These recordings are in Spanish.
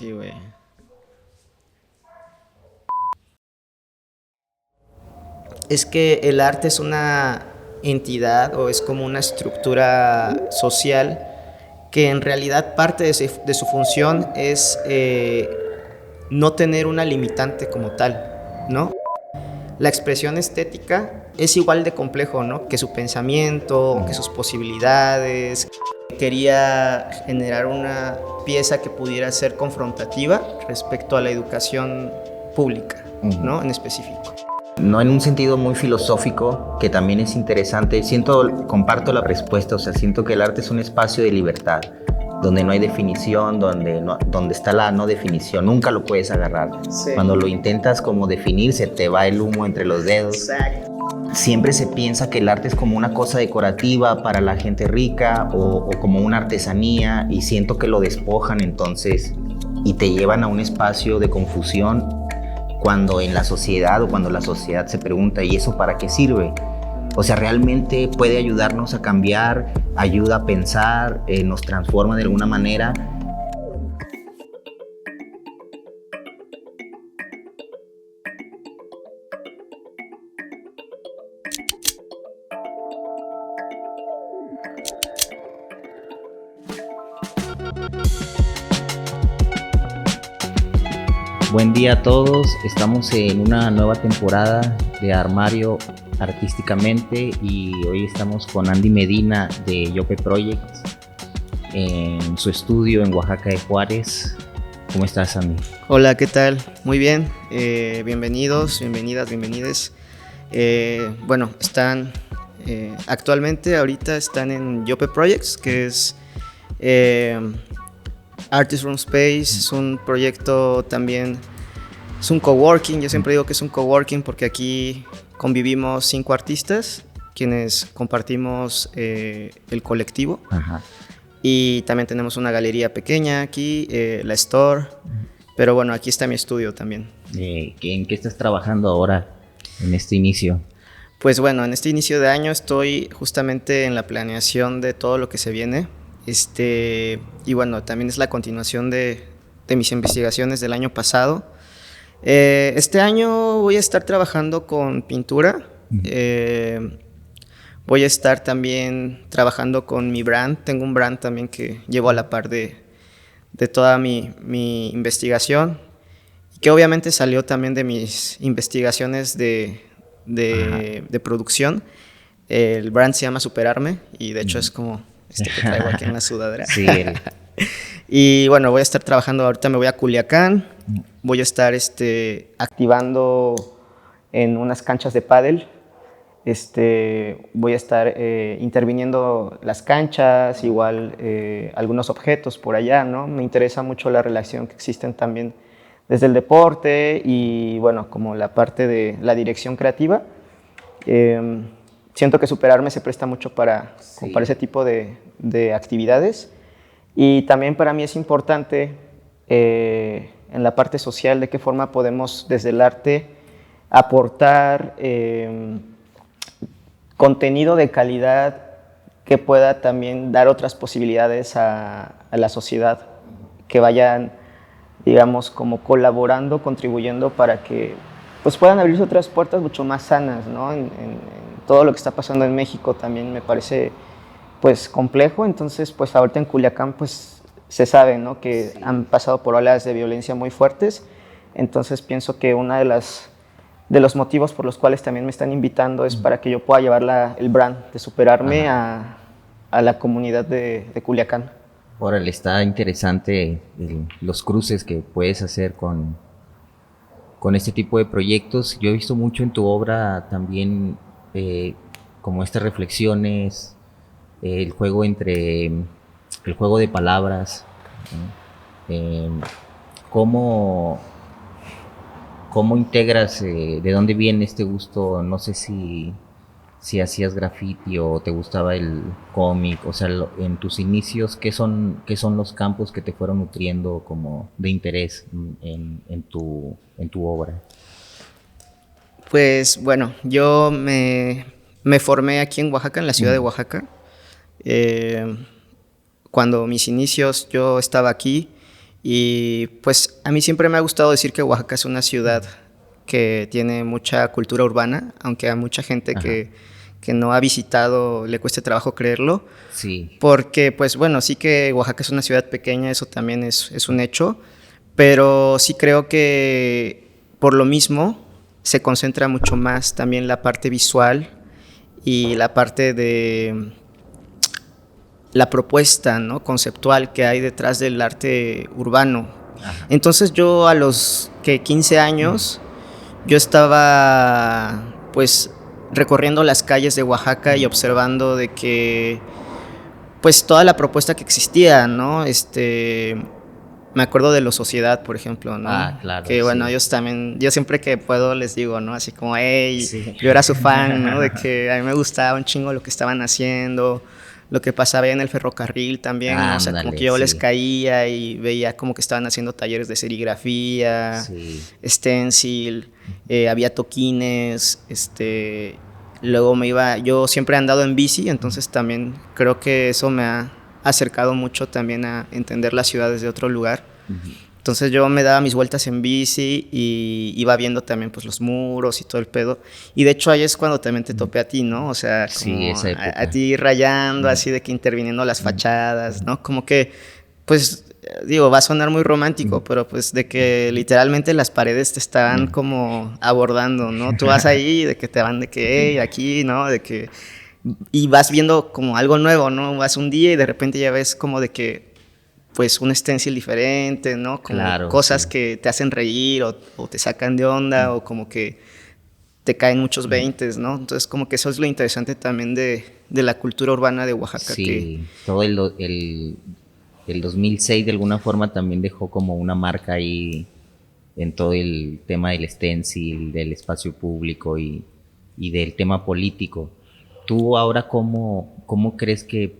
Sí, güey. Es que el arte es una entidad o es como una estructura social que en realidad parte de su función es no tener una limitante como tal, ¿no? La expresión estética es igual de complejo, ¿no? Que su pensamiento, que sus posibilidades. Quería generar una pieza que pudiera ser confrontativa respecto a la educación pública, ¿no? En específico. No en un sentido muy filosófico, que también es interesante. Comparto la respuesta, o sea, siento que el arte es un espacio de libertad, donde no hay definición, donde está la no definición, nunca lo puedes agarrar. Sí. Cuando lo intentas como definir, se te va el humo entre los dedos. Exacto. Siempre se piensa que el arte es como una cosa decorativa para la gente rica o como una artesanía, y siento que lo despojan entonces y te llevan a un espacio de confusión cuando en la sociedad o cuando la sociedad se pregunta, ¿y eso para qué sirve? O sea, realmente puede ayudarnos a cambiar, ayuda a pensar, nos transforma de alguna manera. Buen día a todos, estamos en una nueva temporada de Armario Artísticamente y hoy estamos con Andy Medina de Yope Projects en su estudio en Oaxaca de Juárez. ¿Cómo estás, Andy? Hola, ¿qué tal? Muy bien, bienvenidos, bienvenides. Bueno, están actualmente, ahorita están en Yope Projects, que es Artist Room Space, es un proyecto también, es un coworking. Yo siempre digo que es un coworking porque aquí convivimos 5 artistas, quienes compartimos el colectivo. Ajá. Y también tenemos una galería pequeña aquí, la Store. Pero bueno, aquí está mi estudio también. ¿En qué estás trabajando ahora en este inicio? Pues bueno, en este inicio de año estoy justamente en la planeación de todo lo que se viene. Y bueno, también es la continuación de mis investigaciones del año pasado. Este año voy a estar trabajando con pintura. Voy a estar también trabajando con mi brand. Tengo un brand también que llevo a la par de toda mi investigación, que obviamente salió también de mis investigaciones de producción. El brand se llama Superarme y de hecho es como que traigo aquí en la sudadera. Sí. Y bueno, voy a estar trabajando, ahorita me voy a Culiacán, voy a estar activando en unas canchas de pádel. Voy a estar interviniendo las canchas, igual algunos objetos por allá, ¿no? Me interesa mucho la relación que existen también desde el deporte y bueno, como la parte de la dirección creativa. Siento que Superarme se presta mucho para ese tipo de actividades, y también para mí es importante en la parte social de qué forma podemos desde el arte aportar contenido de calidad que pueda también dar otras posibilidades a la sociedad, que vayan, digamos, como colaborando, contribuyendo para que pues puedan abrirse otras puertas mucho más sanas, ¿no? En todo lo que está pasando en México también me parece pues complejo. Entonces pues ahorita en Culiacán pues se sabe, ¿no? Que han pasado por olas de violencia muy fuertes. Entonces pienso que una de los motivos por los cuales también me están invitando es para que yo pueda llevar el brand de Superarme a la comunidad de Culiacán. Órale, está interesante los cruces que puedes hacer con este tipo de proyectos. Yo he visto mucho en tu obra también como estas reflexiones, el juego de palabras, ¿no? ¿Cómo integras, de dónde viene este gusto? No sé si hacías graffiti o te gustaba el cómic, o sea, en tus inicios, ¿qué son los campos que te fueron nutriendo como de interés en tu obra? Pues bueno, yo me formé aquí en Oaxaca, en la ciudad de Oaxaca. Cuando mis inicios yo estaba aquí Y pues a mí siempre me ha gustado decir que Oaxaca es una ciudad que tiene mucha cultura urbana, aunque a mucha gente que no ha visitado le cueste trabajo creerlo. Sí. Porque, pues bueno, sí que Oaxaca es una ciudad pequeña, eso también es un hecho, pero sí creo que por lo mismo se concentra mucho más también la parte visual y la parte de la propuesta, ¿no?, conceptual que hay detrás del arte urbano. Ajá. Entonces yo a los 15 años, yo estaba pues recorriendo las calles de Oaxaca y observando de que pues toda la propuesta que existía, ¿no? Me acuerdo de Los Sociedad, por ejemplo, ¿no? Ah, claro. Que bueno, ellos también, yo siempre que puedo les digo, ¿no? Así como, hey, sí, yo era su fan, ¿no? De que a mí me gustaba un chingo lo que estaban haciendo, lo que pasaba en el ferrocarril también, ¿no? O sea, como que yo les caía y veía como que estaban haciendo talleres de serigrafía, stencil, había toquines, luego yo siempre he andado en bici, entonces también creo que eso me ha acercado mucho también a entender la ciudad desde otro lugar. Entonces yo me daba mis vueltas en bici y iba viendo también pues los muros y todo el pedo. Y de hecho ahí es cuando también te topé a ti, ¿no? O sea, como a ti rayando, así de que interviniendo las fachadas, ¿no? Como que, pues, digo, va a sonar muy romántico, pero pues de que literalmente las paredes te están como abordando, ¿no? Tú vas ahí de que te van de que, hey, aquí, ¿no? De que... Y vas viendo como algo nuevo, ¿no? Vas un día y de repente ya ves como de que pues un stencil diferente, ¿no? Como cosas que te hacen reír o te sacan de onda o como que te caen muchos veintes, ¿no? Entonces como que eso es lo interesante también de la cultura urbana de Oaxaca. Sí, todo el 2006 de alguna forma también dejó como una marca ahí en todo el tema del stencil, del espacio público y del tema político. ¿Tú ahora cómo crees que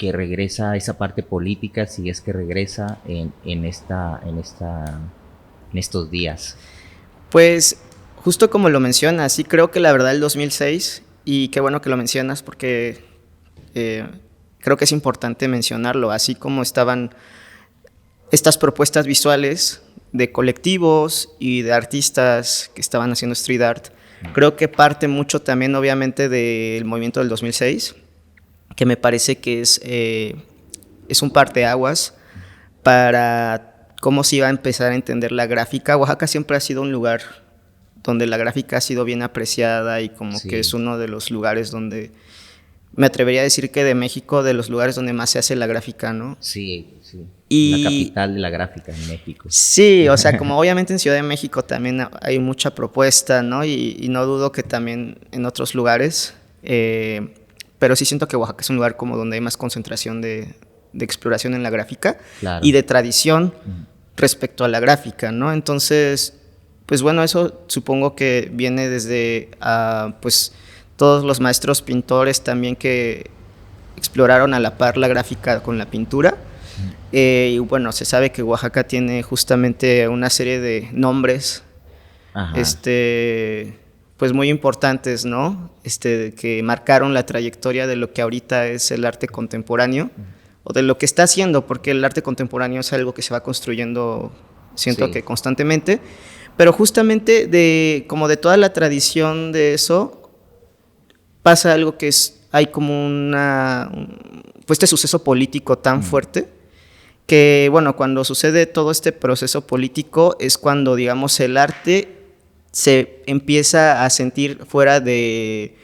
regresa esa parte política, si es que regresa en estos días? Pues justo como lo mencionas, sí creo que la verdad el 2006, y qué bueno que lo mencionas porque creo que es importante mencionarlo, así como estaban estas propuestas visuales de colectivos y de artistas que estaban haciendo street art. Creo que parte mucho también obviamente del movimiento del 2006, que me parece que es un parteaguas para cómo se iba a empezar a entender la gráfica. Oaxaca siempre ha sido un lugar donde la gráfica ha sido bien apreciada y como que es uno de los lugares donde, me atrevería a decir que de México, de los lugares donde más se hace la gráfica, ¿no? Sí. La capital de la gráfica en México. Sí, o sea, como obviamente en Ciudad de México también hay mucha propuesta, ¿no? Y no dudo que también en otros lugares, pero sí siento que Oaxaca es un lugar como donde hay más concentración de exploración en la gráfica y de tradición respecto a la gráfica, ¿no? Entonces, pues bueno, eso supongo que viene desde pues todos los maestros pintores también que exploraron a la par la gráfica con la pintura. Y bueno, se sabe que Oaxaca tiene justamente una serie de nombres pues muy importantes, ¿no? Que marcaron la trayectoria de lo que ahorita es el arte contemporáneo o de lo que está haciendo, porque el arte contemporáneo es algo que se va construyendo, siento que constantemente, pero justamente como de toda la tradición de eso pasa algo que hay como pues este suceso político tan fuerte que, bueno, cuando sucede todo este proceso político es cuando, digamos, el arte se empieza a sentir fuera de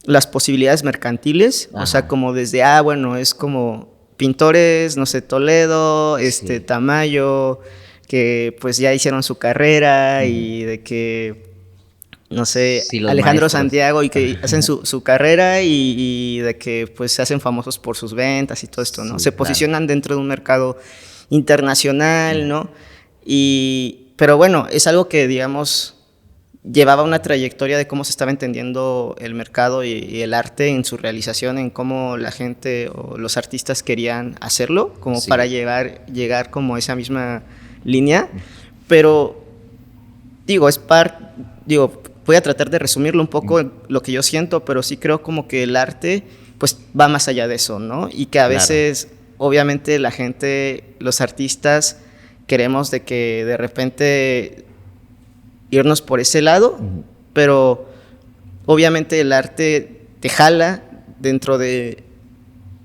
las posibilidades mercantiles, o sea, como desde, bueno, es como pintores, no sé, Toledo, Tamayo, que pues ya hicieron su carrera y de que, no sé, Alejandro maestros. Santiago y que hacen su carrera y de que pues se hacen famosos por sus ventas y todo esto, ¿no? Se posicionan dentro de un mercado internacional, ¿no? Pero bueno, es algo que, digamos, llevaba una trayectoria de cómo se estaba entendiendo el mercado y el arte en su realización, en cómo la gente o los artistas querían hacerlo, como para llegar como a esa misma línea, pero voy a tratar de resumirlo un poco lo que yo siento, pero sí creo como que el arte pues va más allá de eso, ¿no? Y que a veces, obviamente, la gente, los artistas queremos de que de repente irnos por ese lado, pero obviamente el arte te jala dentro de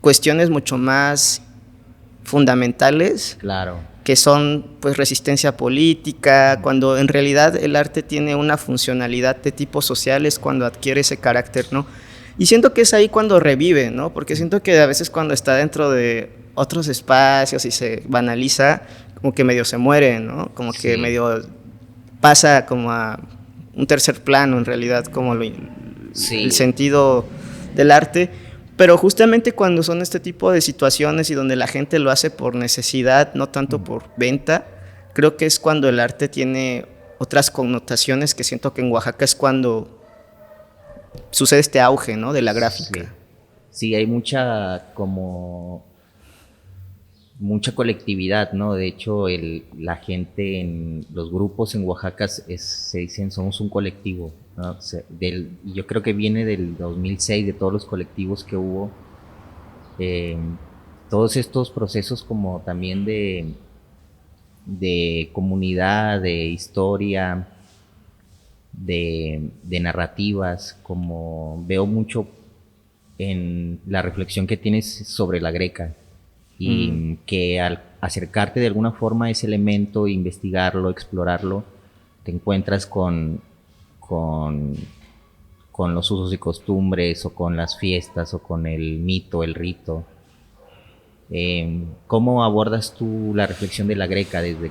cuestiones mucho más fundamentales, Claro. que son pues resistencia política, cuando en realidad el arte tiene una funcionalidad de tipo social, es cuando adquiere ese carácter, ¿no? Y siento que es ahí cuando revive, ¿no? Porque siento que a veces cuando está dentro de otros espacios y se banaliza, como que medio se muere, ¿no? Como que medio pasa como a un tercer plano en realidad, como el sentido del arte. Pero justamente cuando son este tipo de situaciones y donde la gente lo hace por necesidad, no tanto por venta, creo que es cuando el arte tiene otras connotaciones, que siento que en Oaxaca es cuando sucede este auge, ¿no?, de la gráfica. Sí, hay mucha colectividad, ¿no? De hecho, la gente en los grupos en Oaxaca se dicen somos un colectivo, ¿no? Yo creo que viene del 2006, de todos los colectivos que hubo, todos estos procesos como también de comunidad, de historia, de narrativas, como veo mucho en la reflexión que tienes sobre la Greca, y que al acercarte de alguna forma a ese elemento, investigarlo, explorarlo, te encuentras con los usos y costumbres, o con las fiestas, o con el mito, el rito. ¿Cómo abordas tú la reflexión de la Greca desde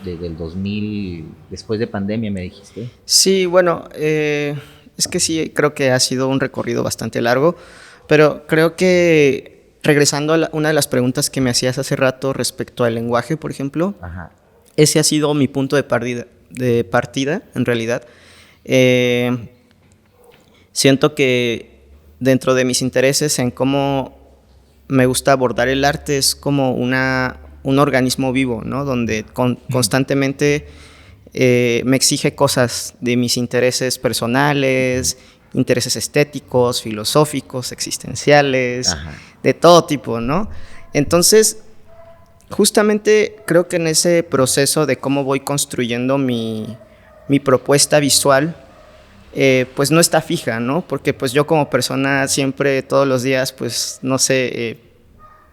el 2000, después de pandemia, me dijiste? Sí, bueno, es que sí, creo que ha sido un recorrido bastante largo, pero creo que regresando a una de las preguntas que me hacías hace rato respecto al lenguaje, por ejemplo, Ajá. Ese ha sido mi punto de partida en realidad. Siento que dentro de mis intereses en cómo me gusta abordar el arte es como un organismo vivo, ¿no? Donde constantemente me exige cosas de mis intereses personales, intereses estéticos, filosóficos, existenciales, de todo tipo, ¿no? Entonces, justamente creo que en ese proceso de cómo voy construyendo mi propuesta visual, pues no está fija, ¿no? Porque pues yo como persona siempre, todos los días, pues no sé,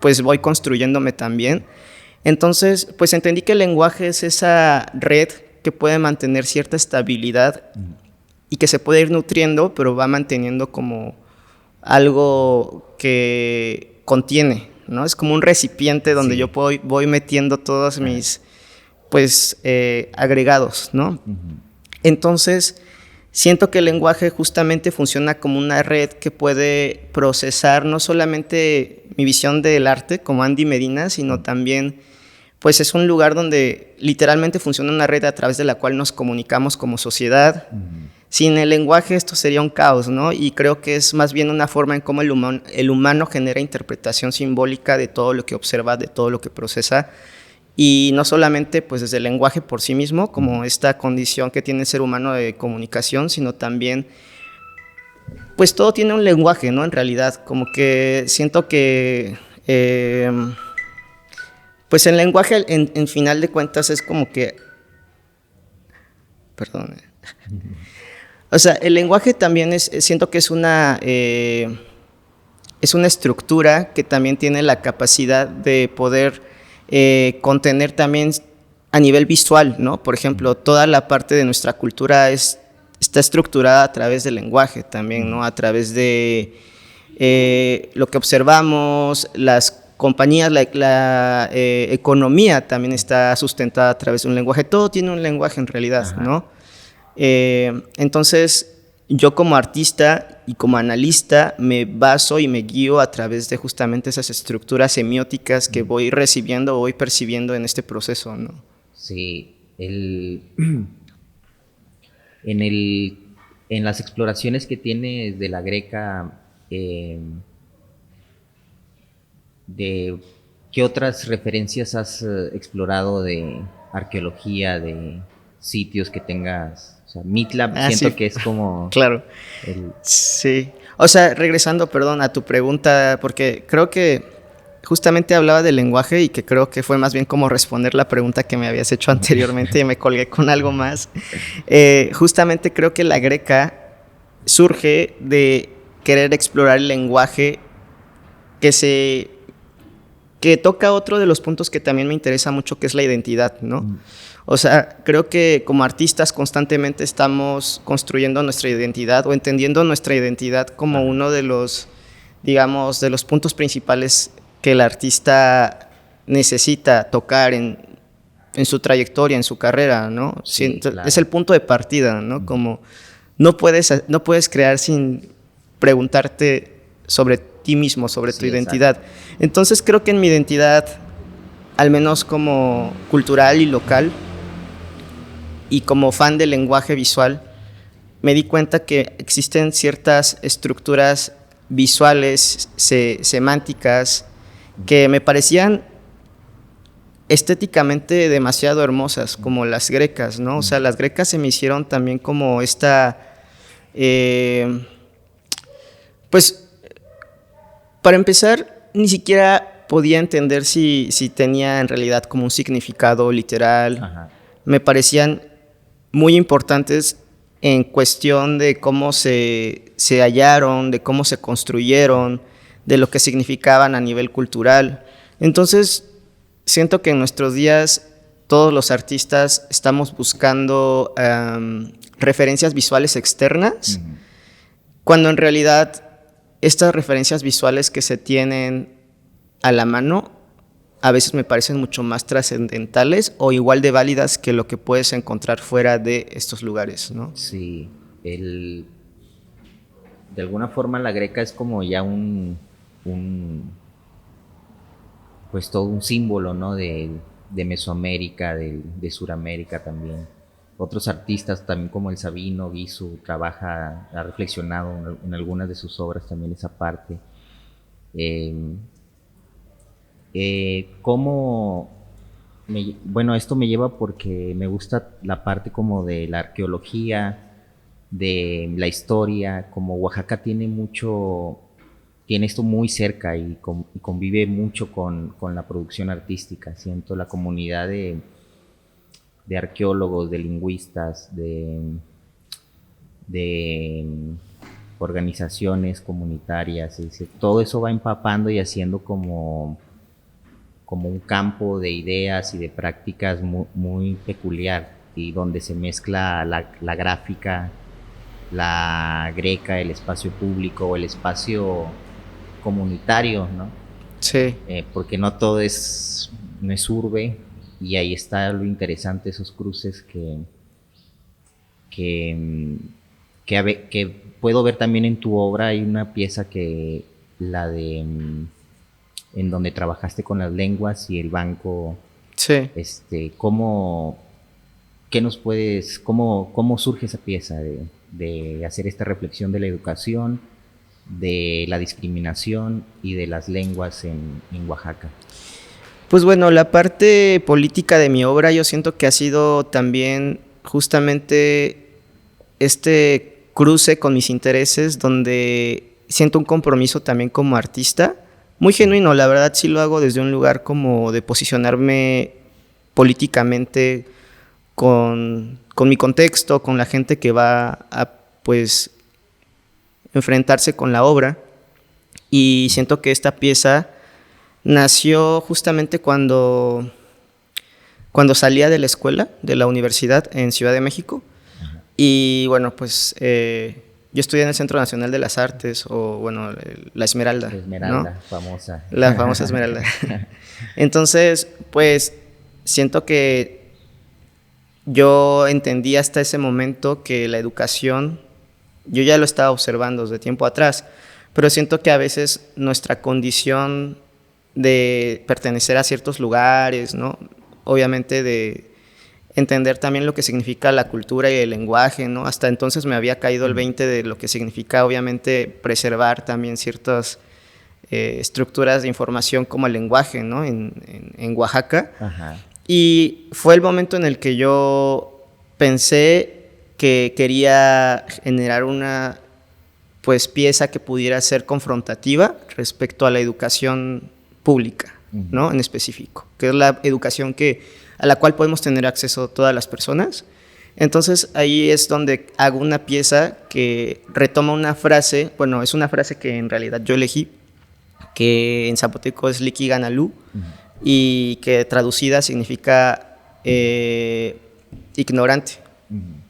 pues voy construyéndome también. Entonces, pues entendí que el lenguaje es esa red que puede mantener cierta estabilidad y que se puede ir nutriendo, pero va manteniendo como algo que contiene, ¿no? Es como un recipiente donde yo voy metiendo todos mis, pues, agregados, ¿no? Entonces, siento que el lenguaje justamente funciona como una red que puede procesar no solamente mi visión del arte como Andy Medina, sino también, pues es un lugar donde literalmente funciona una red a través de la cual nos comunicamos como sociedad. Sin el lenguaje esto sería un caos, ¿no? Y creo que es más bien una forma en cómo el humano genera interpretación simbólica de todo lo que observa, de todo lo que procesa, y no solamente pues desde el lenguaje por sí mismo, como esta condición que tiene el ser humano de comunicación, sino también pues todo tiene un lenguaje, ¿no? En realidad, como que siento que pues el lenguaje en final de cuentas es como que, perdón, o sea, el lenguaje también siento que es una estructura que también tiene la capacidad de poder contener también a nivel visual, ¿no? Por ejemplo, toda la parte de nuestra cultura está estructurada a través del lenguaje también, ¿no? A través de lo que observamos, las compañías, la economía también está sustentada a través de un lenguaje. Todo tiene un lenguaje en realidad, ¿no? Entonces, yo como artista y como analista me baso y me guío a través de justamente esas estructuras semióticas que voy recibiendo o voy percibiendo en este proceso, ¿no? Sí, en las exploraciones que tienes de la Greca, ¿de qué otras referencias has explorado de arqueología, de sitios que tengas? O sea, Mitla siento que es como... Claro, sí. O sea, regresando, perdón, a tu pregunta, porque creo que justamente hablaba del lenguaje y que creo que fue más bien como responder la pregunta que me habías hecho anteriormente y me colgué con algo más. Justamente creo que la Greca surge de querer explorar el lenguaje que toca otro de los puntos que también me interesa mucho, que es la identidad, ¿no? O sea, creo que como artistas constantemente estamos construyendo nuestra identidad o entendiendo nuestra identidad como uno de los, digamos, de los puntos principales que el artista necesita tocar en su trayectoria, en su carrera, ¿no? Sí, claro. Es el punto de partida, ¿no? Como no puedes crear sin preguntarte sobre ti mismo, sobre tu identidad. Exacto. Entonces creo que en mi identidad, al menos como cultural y local, y como fan del lenguaje visual, me di cuenta que existen ciertas estructuras visuales, semánticas, que me parecían estéticamente demasiado hermosas, como las grecas, ¿no? O sea, las grecas se me hicieron también como pues, para empezar, ni siquiera podía entender si tenía en realidad como un significado literal. Ajá. Me parecían muy importantes en cuestión de cómo se hallaron, de cómo se construyeron, de lo que significaban a nivel cultural. Entonces, siento que en nuestros días todos los artistas estamos buscando referencias visuales externas, cuando en realidad estas referencias visuales que se tienen a la mano a veces me parecen mucho más trascendentales o igual de válidas que lo que puedes encontrar fuera de estos lugares, ¿no? Sí, de alguna forma la Greca es como ya pues todo un símbolo, ¿no? de Mesoamérica, de Suramérica también. Otros artistas también como el Sabino, Guisu, ha reflexionado en algunas de sus obras también esa parte. Bueno, esto me lleva porque me gusta la parte como de la arqueología, de la historia, como Oaxaca tiene esto muy cerca y convive mucho con la producción artística. Siento la comunidad de arqueólogos, de lingüistas, de organizaciones comunitarias, todo eso va empapando y haciendo como un campo de ideas y de prácticas muy peculiar, y donde se mezcla la gráfica, la greca, el espacio público o el espacio comunitario, ¿no? Sí. Porque no todo no es urbe, y ahí está lo interesante, esos cruces que puedo ver también en tu obra. Hay una pieza en donde trabajaste con las lenguas y el banco. Sí. ¿Cómo surge esa pieza de hacer esta reflexión de la educación, de la discriminación y de las lenguas en Oaxaca? Pues bueno, la parte política de mi obra yo siento que ha sido también justamente este cruce con mis intereses, donde siento un compromiso también como artista, muy genuino. La verdad sí lo hago desde un lugar como de posicionarme políticamente con mi contexto, con la gente que va a pues enfrentarse con la obra, y siento que esta pieza nació justamente cuando salía de la escuela, de la universidad en Ciudad de México. Ajá. Y bueno, pues yo estudié en el Centro Nacional de las Artes, o bueno, la Esmeralda. La Esmeralda, ¿no? Famosa. La famosa Esmeralda. Entonces, pues siento que yo entendí hasta ese momento que la educación, yo ya lo estaba observando desde tiempo atrás, pero siento que a veces nuestra condición de pertenecer a ciertos lugares, ¿no? Obviamente de entender también lo que significa la cultura y el lenguaje, ¿no? Hasta entonces me había caído el 20 de lo que significa, obviamente, preservar también ciertas estructuras de información como el lenguaje, ¿no? En Oaxaca. Ajá. Y fue el momento en el que yo pensé que quería generar una pieza que pudiera ser confrontativa respecto a la educación pública, ¿no? En específico, que es la educación a la cual podemos tener acceso todas las personas. Entonces ahí es donde hago una pieza que retoma una frase, bueno, es una frase que en realidad yo elegí, que en zapoteco es Liki Ganalú, y que traducida significa ignorante,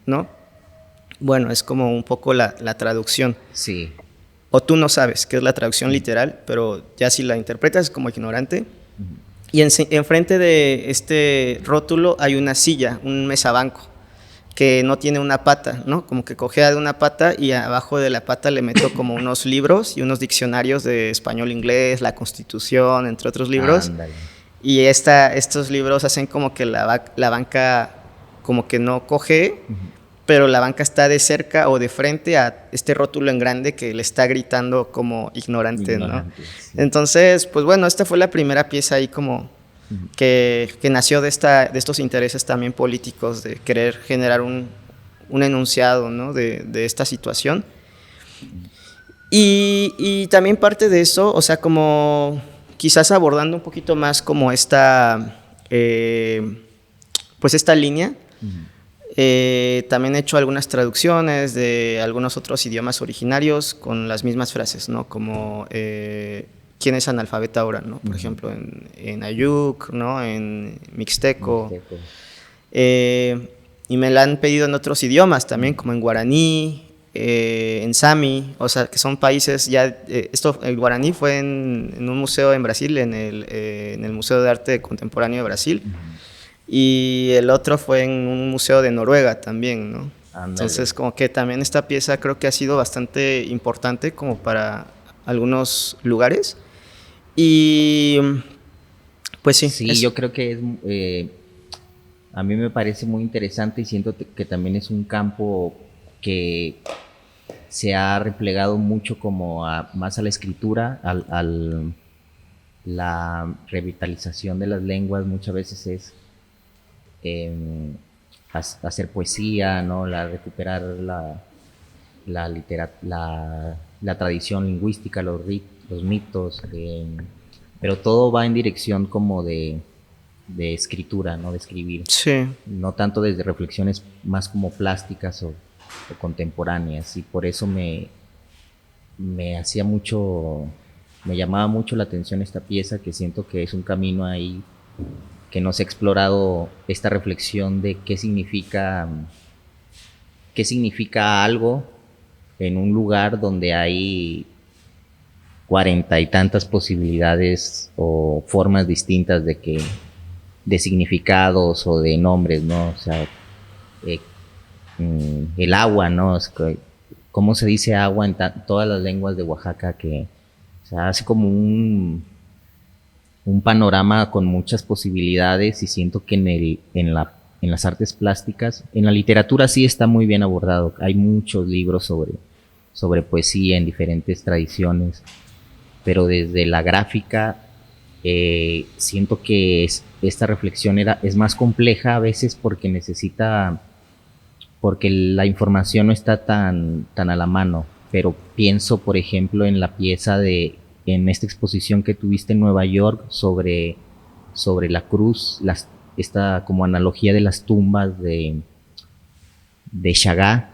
¿no? Bueno, es como un poco la traducción. Sí. O tú no sabes, que es la traducción literal, pero ya si la interpretas como ignorante. Y enfrente de este rótulo hay una silla, un mesabanco, que no tiene una pata, ¿no? Como que cojea de una pata y abajo de la pata le meto como unos libros y unos diccionarios de español-inglés, la Constitución, entre otros libros. Ándale. Y estos libros hacen como que la banca como que no coge, pero la banca está de cerca o de frente a este rótulo en grande que le está gritando como ignorante, ¿no? Sí. Entonces, pues bueno, esta fue la primera pieza ahí como que nació de estos intereses también políticos, de querer generar un enunciado, ¿no? de esta situación. Y también parte de eso, o sea, como quizás abordando un poquito más como pues esta línea. También he hecho algunas traducciones de algunos otros idiomas originarios con las mismas frases, ¿no? Como ¿quién es analfabeta ahora? ¿No? Por ejemplo, en Ayuk, ¿no? En Mixteco. Y me la han pedido en otros idiomas también, como en guaraní, en sami, o sea, que son países ya... el guaraní fue en un museo en Brasil, en el Museo de Arte Contemporáneo de Brasil. Y el otro fue en un museo de Noruega también, ¿no? Andale. Entonces, como que también esta pieza creo que ha sido bastante importante como para algunos lugares. Y pues sí. Sí, yo creo que a mí me parece muy interesante y siento que también es un campo que se ha replegado mucho como más a la escritura, la revitalización de las lenguas muchas veces es hacer poesía, ¿no? Recuperar la tradición lingüística, los mitos, pero todo va en dirección como de escritura, ¿no? De escribir. Sí. No tanto desde reflexiones más como plásticas o contemporáneas, y por eso me llamaba mucho la atención esta pieza, que siento que es un camino ahí que no se ha explorado, esta reflexión de qué significa algo en un lugar donde hay 40 y tantas posibilidades o formas distintas de significados o de nombres, ¿no? O sea, el agua, ¿no? ¿Cómo se dice agua en todas las lenguas de Oaxaca? Que, o sea, hace como un panorama con muchas posibilidades, y siento que en las artes plásticas, en la literatura sí está muy bien abordado. Hay muchos libros sobre poesía en diferentes tradiciones, pero desde la gráfica siento que esta reflexión es más compleja a veces porque la información no está tan a la mano. Pero pienso, por ejemplo, en la pieza en esta exposición que tuviste en Nueva York sobre la cruz, esta como analogía de las tumbas de Chagá,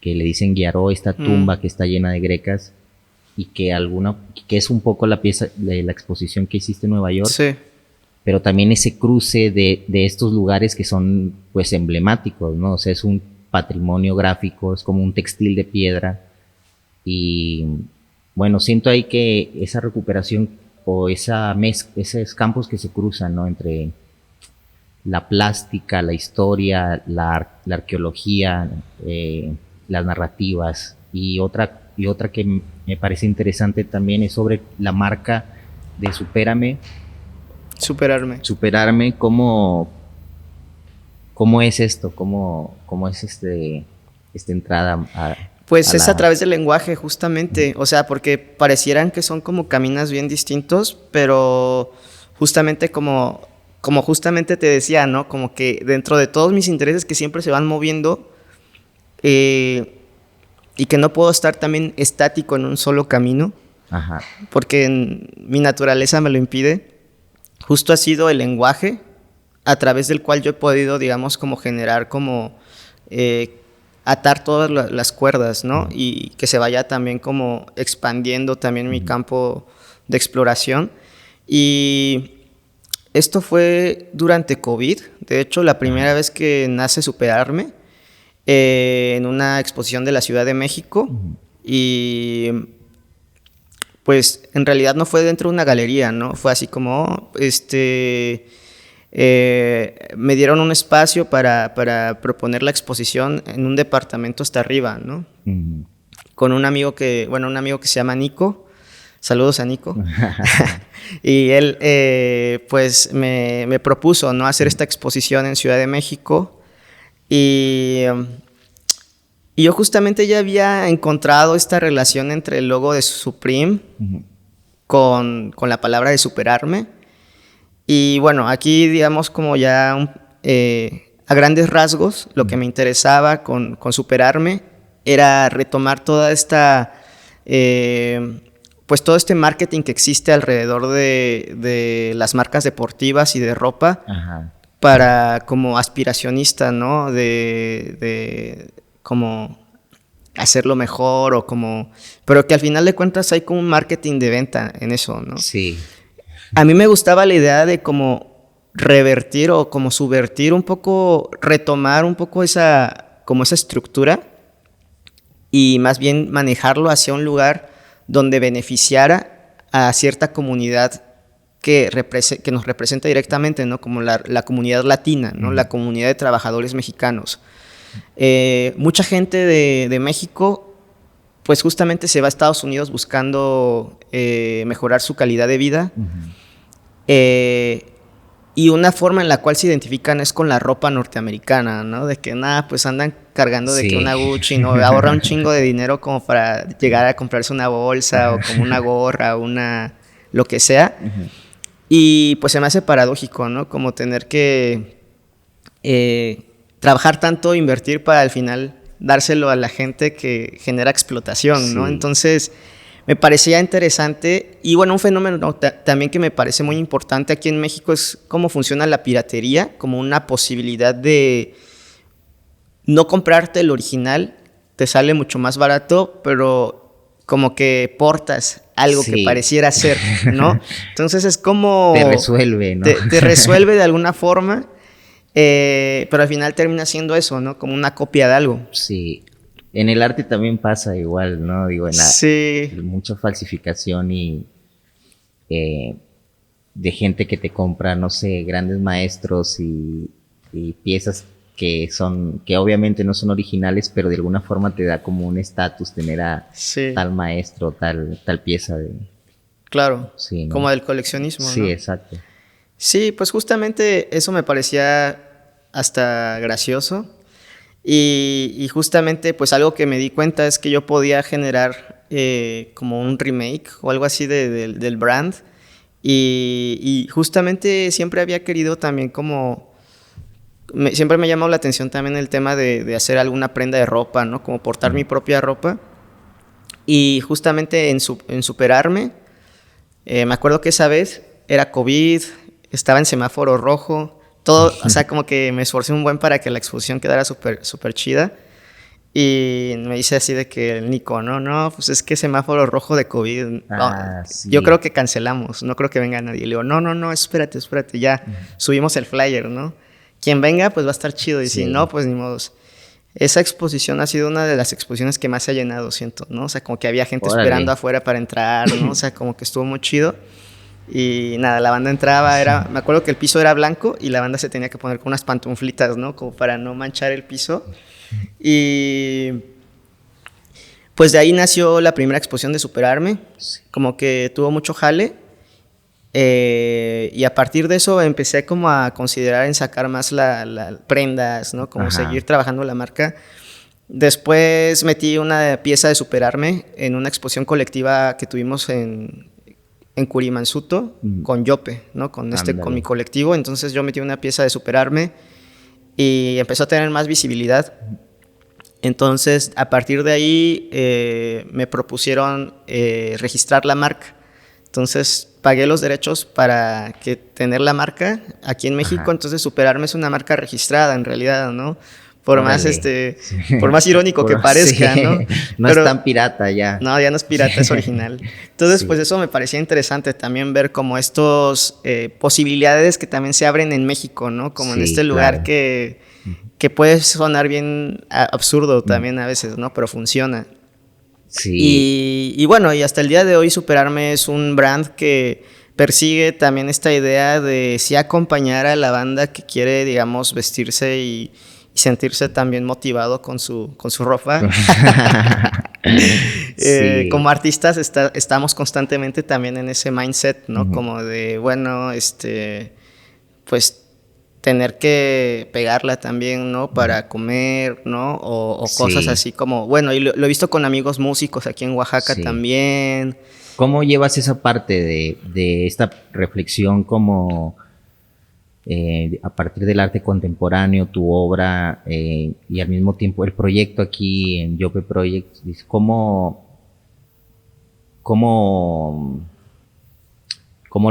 que le dicen Guiaró, esta tumba que está llena de grecas, y que es un poco la pieza de la exposición que hiciste en Nueva York. Sí. Pero también ese cruce de estos lugares que son pues emblemáticos, ¿no? O sea, es un patrimonio gráfico, es como un textil de piedra. Y bueno, siento ahí que esa recuperación o esos campos que se cruzan, ¿no? Entre la plástica, la historia, la arqueología, las narrativas, y otra que me parece interesante también es sobre la marca de Superarme, ¿cómo es esto? ¿Cómo es esta entrada pues es a través del lenguaje, justamente. O sea, porque parecieran que son como caminos bien distintos, pero justamente como justamente te decía, ¿no? Como que dentro de todos mis intereses que siempre se van moviendo, y que no puedo estar también estático en un solo camino, Ajá. porque mi naturaleza me lo impide, justo ha sido el lenguaje a través del cual yo he podido, digamos, como generar como atar todas las cuerdas, ¿no? Y que se vaya también como expandiendo también mi campo de exploración. Y esto fue durante COVID. De hecho, la primera vez que nace Superarme, en una exposición de la Ciudad de México. Y pues en realidad no fue dentro de una galería, ¿no? Fue así como, me dieron un espacio para proponer la exposición en un departamento hasta arriba, ¿no? Con un amigo que se llama Nico. Saludos a Nico. Y él, pues, me propuso, ¿no? Hacer esta exposición en Ciudad de México. Y yo justamente ya había encontrado esta relación entre el logo de Supreme con la palabra de Superarme. Y bueno, aquí digamos como ya a grandes rasgos, lo que me interesaba con Superarme era retomar toda esta, pues todo este marketing que existe alrededor de las marcas deportivas y de ropa. Ajá. Para como aspiracionista, ¿no? De como hacerlo mejor o como... Pero que al final de cuentas hay como un marketing de venta en eso, ¿no? Sí. A mí me gustaba la idea de como revertir o como subvertir un poco, retomar un poco esa estructura y más bien manejarlo hacia un lugar donde beneficiara a cierta comunidad que nos representa directamente, ¿no? Como la comunidad latina, ¿no? La comunidad de trabajadores mexicanos. Mucha gente de México, pues justamente se va a Estados Unidos buscando mejorar su calidad de vida. Y una forma en la cual se identifican es con la ropa norteamericana, ¿no? De que pues andan cargando de que una Gucci, ¿no? Ahorra un chingo de dinero como para llegar a comprarse una bolsa o como una gorra, lo que sea. Y pues se me hace paradójico, ¿no? Como tener que trabajar tanto, invertir para al final dárselo a la gente que genera explotación, ¿no? Entonces me parecía interesante. Y bueno, un fenómeno también que me parece muy importante aquí en México es cómo funciona la piratería, como una posibilidad de no comprarte el original, te sale mucho más barato, pero como que portas algo que pareciera ser, ¿no? Entonces es como... Te resuelve, ¿no? Te resuelve de alguna forma, pero al final termina siendo eso, ¿no? Como una copia de algo. Sí. En el arte también pasa igual, ¿no? Digo, mucha falsificación y de gente que te compra, no sé, grandes maestros y piezas que obviamente no son originales, pero de alguna forma te da como un estatus tener a tal maestro, tal pieza de... Claro, sí, ¿no? Como del coleccionismo, sí, ¿no? Sí, exacto. Sí, pues justamente eso me parecía hasta gracioso y justamente pues algo que me di cuenta es que yo podía generar como un remake o algo así del brand y justamente siempre había querido también como... siempre me ha llamado la atención también el tema de hacer alguna prenda de ropa, ¿no? Como portar mi propia ropa. Y justamente en Superarme, me acuerdo que esa vez era COVID, estaba en semáforo rojo, todo, o sea, como que me esforcé un buen para que la exposición quedara súper chida. Y me dice así de que el Nico, no, pues es que semáforo rojo de COVID. Sí. Yo creo que cancelamos, no creo que venga nadie. Y le digo, no, espérate, ya subimos el flyer, ¿no? Quien venga, pues va a estar chido. Y si no, pues ni modos. Esa exposición ha sido una de las exposiciones que más se ha llenado, siento, ¿no? O sea, como que había gente esperando afuera para entrar, ¿no? O sea, como que estuvo muy chido. Y nada, la banda entraba, me acuerdo que el piso era blanco y la banda se tenía que poner con unas pantuflitas, ¿no? Como para no manchar el piso. Y pues de ahí nació la primera exposición de Superarme. Como que tuvo mucho jale. Y a partir de eso empecé como a considerar en sacar más las prendas, ¿no? Como seguir trabajando la marca. Después metí una pieza de Superarme en una exposición colectiva que tuvimos en Curimansuto con Yope, ¿no? Con mi colectivo. Entonces yo metí una pieza de Superarme y empezó a tener más visibilidad. Entonces, a partir de ahí, me propusieron registrar la marca. Entonces, pagué los derechos para tener la marca aquí en México. Ajá. Entonces, Superarme es una marca registrada en realidad, ¿no? Por más, Órale. Sí. por más irónico que parezca, Sí. ¿no? No es Pero tan pirata ya. no, ya no es pirata, es original. Entonces, pues Sí. eso me parecía interesante también ver como estos posibilidades que también se abren en México, ¿no? Como en este Sí, lugar claro. que puede sonar bien absurdo Ujú. también a veces, ¿no? Pero funciona. Sí. Y bueno, y hasta el día de hoy Superarme es un brand que persigue también esta idea de sí acompañar a la banda que quiere, digamos, vestirse y sentirse también motivado con su ropa. Como Sí. artistas estamos constantemente también en ese mindset, ¿no? Ujú. Como de, bueno, pues tener que pegarla también, ¿no? Ujú. Para comer, ¿no? O cosas Sí. así como, bueno, y lo he visto con amigos músicos aquí en Oaxaca Sí. también. ¿Cómo llevas esa parte de esta reflexión como a partir del arte contemporáneo, tu obra y al mismo tiempo el proyecto aquí en Yope Projects? ¿Cómo, cómo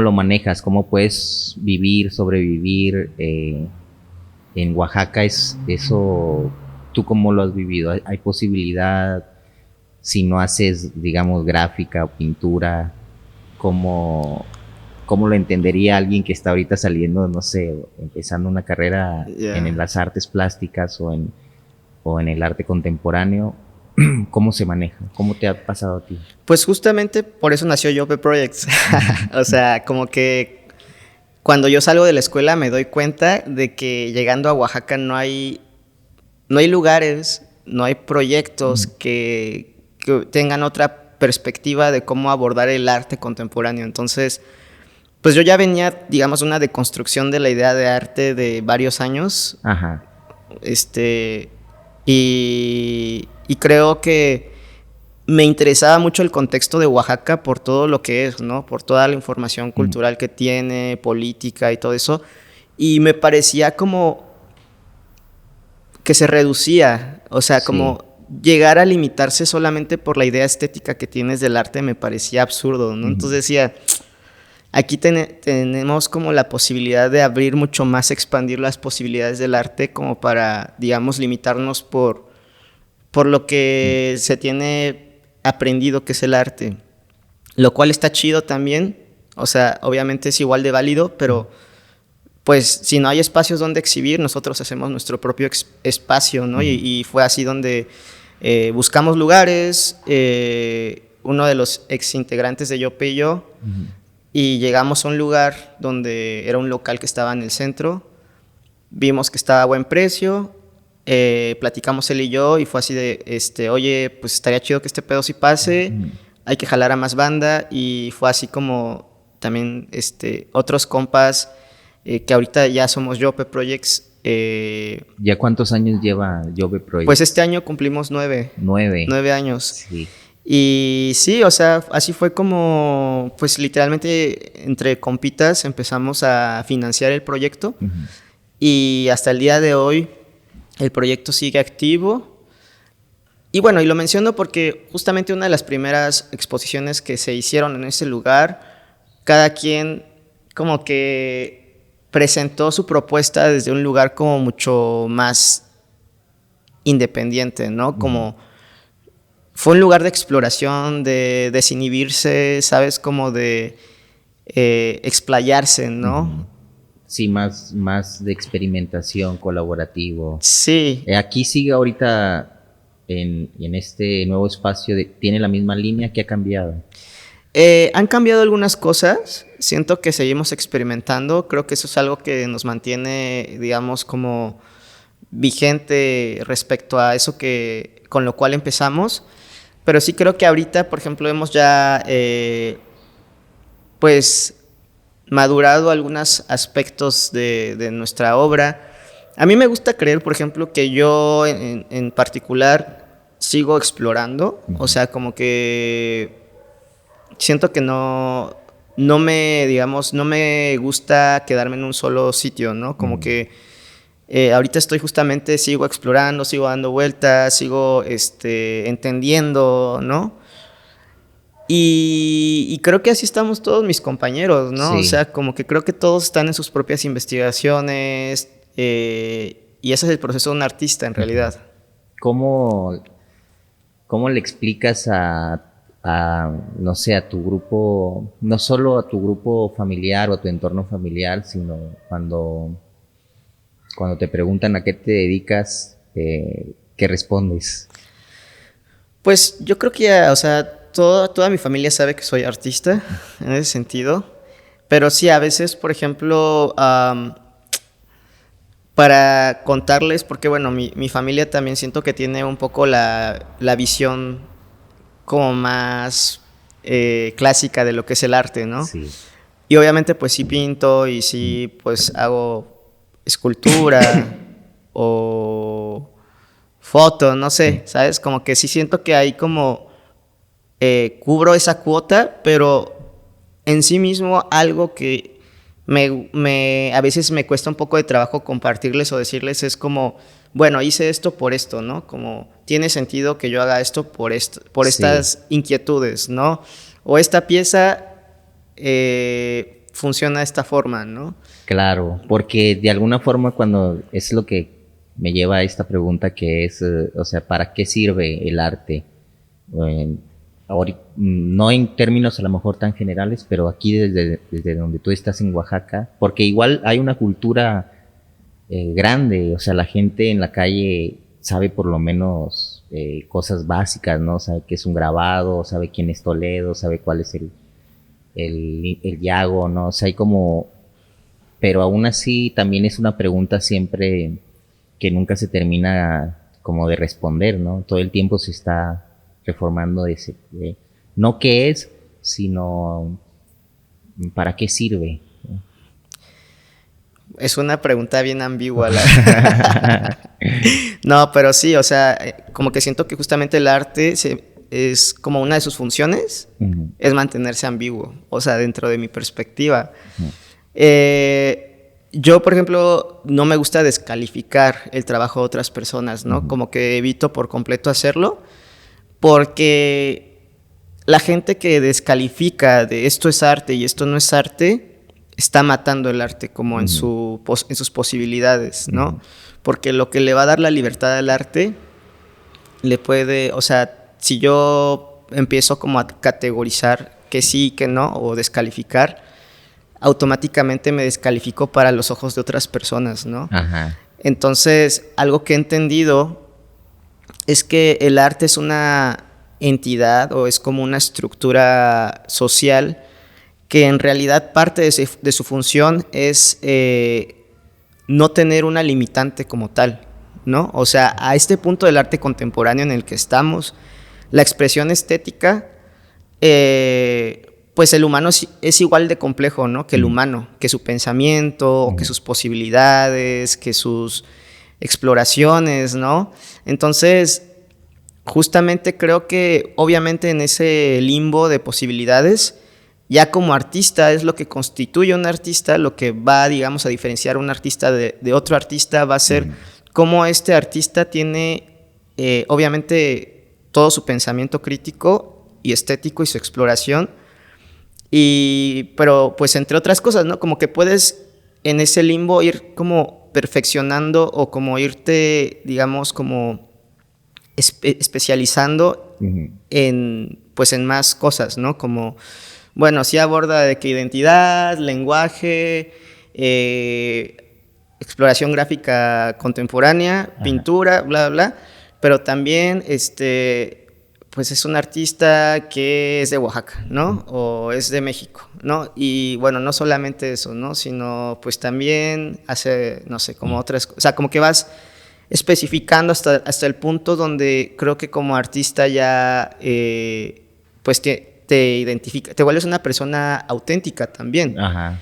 lo manejas? ¿Cómo puedes vivir, sobrevivir en Oaxaca? Eso, ¿tú cómo lo has vivido? ¿Hay posibilidad? Si no haces, digamos, gráfica o pintura, ¿cómo, cómo lo entendería alguien que está ahorita saliendo, no sé, empezando una carrera en Yeah. las artes plásticas o en el arte contemporáneo? ¿Cómo se maneja? ¿Cómo te ha pasado a ti? Pues justamente por eso nació Yope Projects. O sea, como que cuando yo salgo de la escuela me doy cuenta de que llegando a Oaxaca no hay lugares, no hay proyectos que tengan otra perspectiva de cómo abordar el arte contemporáneo. Entonces, pues yo ya venía, digamos, una deconstrucción de la idea de arte de varios años. Ajá. Y creo que me interesaba mucho el contexto de Oaxaca por todo lo que es, ¿no? Por toda la información cultural que tiene, política y todo eso. Y me parecía como que se reducía, o sea, Sí. como llegar a limitarse solamente por la idea estética que tienes del arte me parecía absurdo, ¿no? Entonces decía, aquí tenemos como la posibilidad de abrir mucho más, expandir las posibilidades del arte como para, digamos, limitarnos por lo que se tiene aprendido que es el arte. Lo cual está chido también, o sea, obviamente es igual de válido, pero pues si no hay espacios donde exhibir, nosotros hacemos nuestro propio espacio, ¿no? Y fue así donde buscamos lugares, uno de los ex integrantes de Yope y yo, y llegamos a un lugar donde era un local que estaba en el centro, vimos que estaba a buen precio, platicamos él y yo y fue así de, oye, pues estaría chido que este pedo sí pase, hay que jalar a más banda, y fue así como también otros compas que ahorita ya somos Yope Projects. ¿Ya cuántos años lleva Jove Pues Project? este año cumplimos 9. 9 años. Sí. Y sí, o sea, así fue como, pues literalmente entre compitas empezamos a financiar el proyecto. Y hasta el día de hoy el proyecto sigue activo. Y bueno, y lo menciono porque justamente una de las primeras exposiciones que se hicieron en ese lugar, cada quien como que presentó su propuesta desde un lugar como mucho más independiente, ¿no? Como fue un lugar de exploración, de desinhibirse, ¿sabes? Como de explayarse, ¿no? Sí, más de experimentación, colaborativo. Sí. Aquí sigue ahorita en este nuevo espacio, ¿tiene la misma línea? ¿Qué ha cambiado? Han cambiado algunas cosas, siento que seguimos experimentando, creo que eso es algo que nos mantiene, digamos, como vigente respecto a eso con lo cual empezamos, pero sí creo que ahorita, por ejemplo, hemos ya, pues, madurado algunos aspectos de nuestra obra. A mí me gusta creer, por ejemplo, que yo en particular sigo explorando, o sea, como que siento que digamos, no me gusta quedarme en un solo sitio, ¿no? Como que Ahorita estoy justamente, sigo explorando, sigo dando vueltas, sigo entendiendo, ¿no? Y creo que así estamos todos mis compañeros, ¿no? Sí. O sea, como que creo que todos están en sus propias investigaciones, y ese es el proceso de un artista en realidad. ¿Cómo, cómo le explicas no sé, a tu grupo, no solo a tu grupo familiar o a tu entorno familiar, sino cuando te preguntan a qué te dedicas, qué respondes? Pues yo creo que ya, o sea, toda mi familia sabe que soy artista en ese sentido, pero sí, a veces, por ejemplo, para contarles, porque bueno, mi familia también siento que tiene un poco la visión como más clásica de lo que es el arte, ¿no? Sí. Y obviamente pues sí pinto y sí pues hago escultura o foto, no sé, ¿sabes? Como que sí siento que hay como cubro esa cuota, pero en sí mismo algo que a veces me cuesta un poco de trabajo compartirles o decirles es como, bueno, hice esto por esto, ¿no? Como tiene sentido que yo haga esto por Sí. estas inquietudes, ¿no? O esta pieza funciona de esta forma, ¿no? Claro, porque de alguna forma cuando es lo que me lleva a esta pregunta que es, o sea, ¿para qué sirve el arte? Eh, no en términos a lo mejor tan generales, pero aquí desde donde tú estás en Oaxaca, porque igual hay una cultura grande, o sea, la gente en la calle sabe por lo menos cosas básicas, ¿no? Sabe qué es un grabado, sabe quién es Toledo, sabe cuál es el Yago, ¿no? O sea, hay como, pero aún así también es una pregunta siempre que nunca se termina como de responder, ¿no? Todo el tiempo se está reformando no qué es, sino para qué sirve. Es una pregunta bien ambigua. No, pero sí, o sea, como que siento que justamente el arte es como una de sus funciones, es mantenerse ambiguo, o sea, dentro de mi perspectiva. Yo, por ejemplo, no me gusta descalificar el trabajo de otras personas, ¿no? Como que evito por completo hacerlo, porque la gente que descalifica de esto es arte y esto no es arte, está matando el arte como en sus posibilidades, ¿no? Porque lo que le va a dar la libertad al arte, le puede, o sea, si yo empiezo como a categorizar que sí, que no, o descalificar, automáticamente me descalifico para los ojos de otras personas, ¿no? Ajá. Entonces, algo que he entendido es que el arte es una entidad o es como una estructura social que en realidad parte de su función es no tener una limitante como tal, ¿no? O sea, a este punto del arte contemporáneo en el que estamos, la expresión estética, pues el humano es igual de complejo, ¿no? Que el humano, que su pensamiento, que sus posibilidades, que sus exploraciones, ¿no? Entonces, justamente creo que obviamente en ese limbo de posibilidades, ya como artista es lo que constituye un artista, lo que va, digamos, a diferenciar a un artista de otro artista va a ser cómo este artista tiene, obviamente, todo su pensamiento crítico y estético y su exploración, pero pues entre otras cosas, ¿no? Como que puedes en ese limbo ir como perfeccionando o como irte, digamos, como especializando en más cosas, ¿no? Como, bueno, sí aborda de que identidad, lenguaje, exploración gráfica contemporánea, pintura, bla, bla, bla, pero también, pues es un artista que es de Oaxaca, ¿no? O es de México, ¿no? Y bueno, no solamente eso, ¿no? Sino pues también hace, no sé, como otras cosas, o sea, como que vas especificando hasta el punto donde creo que como artista ya, pues te identifica, te vuelves una persona auténtica también. Ajá.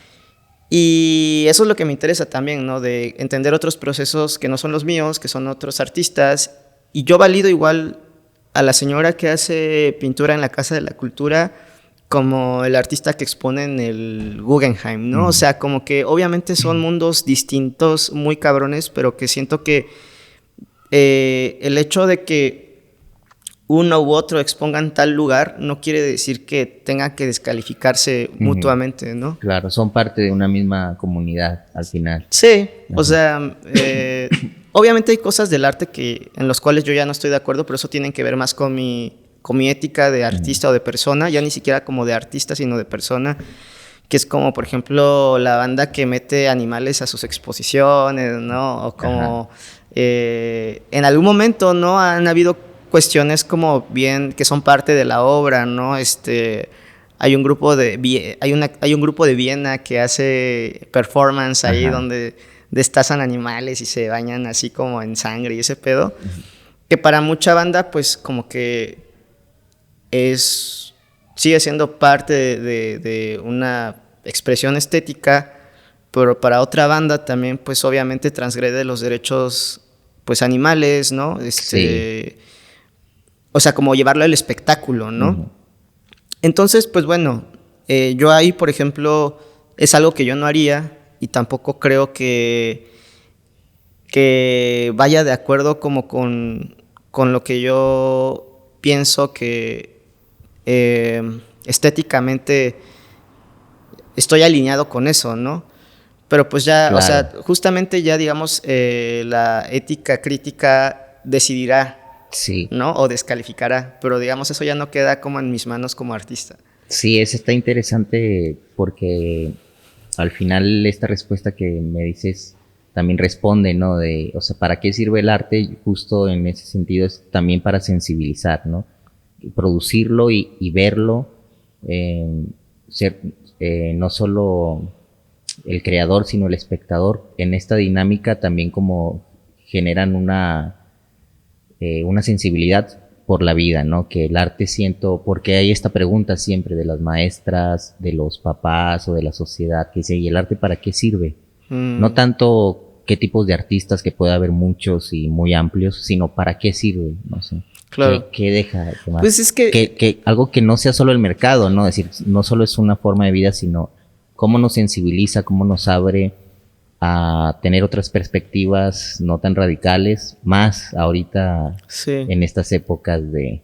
Y eso es lo que me interesa también, ¿no? De entender otros procesos que no son los míos, que son otros artistas. Y yo valido igual a la señora que hace pintura en la Casa de la Cultura como el artista que expone en el Guggenheim, ¿no? O sea, como que obviamente son mundos distintos, muy cabrones, pero que siento que el hecho de que uno u otro expongan tal lugar no quiere decir que tenga que descalificarse mutuamente, ¿no? Claro, son parte de una misma comunidad al final. Sí, o sea, obviamente hay cosas del arte en los cuales yo ya no estoy de acuerdo, pero eso tienen que ver más con mi ética de artista o de persona, ya ni siquiera como de artista, sino de persona, que es como, por ejemplo, la banda que mete animales a sus exposiciones, ¿no? O como en algún momento, ¿no? Han habido cuestiones como bien que son parte de la obra, ¿no? Hay un grupo de Viena que hace performance ahí donde destazan animales y se bañan así como en sangre y ese pedo, que para mucha banda pues como que sigue siendo parte de una expresión estética, pero para otra banda también pues obviamente transgrede los derechos pues animales, ¿no? O sea, como llevarlo al espectáculo, ¿no? Entonces, pues bueno, yo ahí, por ejemplo, es algo que yo no haría y tampoco creo que vaya de acuerdo como con lo que yo pienso que estéticamente estoy alineado con eso, ¿no? Pero pues ya, claro. O sea, justamente ya digamos la ética crítica decidirá, sí, ¿no? O descalificará, pero digamos eso ya no queda como en mis manos como artista. Sí, eso está interesante porque al final esta respuesta que me dices también responde, ¿no? O sea, ¿para qué sirve el arte? Justo en ese sentido es también para sensibilizar, ¿no? Producirlo y verlo, no solo el creador, sino el espectador. En esta dinámica también como generan una sensibilidad por la vida, ¿no? Que el arte siento, porque hay esta pregunta siempre de las maestras, de los papás o de la sociedad, que dice, ¿y el arte para qué sirve? No tanto qué tipos de artistas, que puede haber muchos y muy amplios, sino para qué sirve, no sé. Claro. ¿Qué deja? ¿Qué más? Pues es que algo que no sea solo el mercado, ¿no? Es decir, no solo es una forma de vida, sino cómo nos sensibiliza, cómo nos abre a tener otras perspectivas no tan radicales, más ahorita sí, en estas épocas de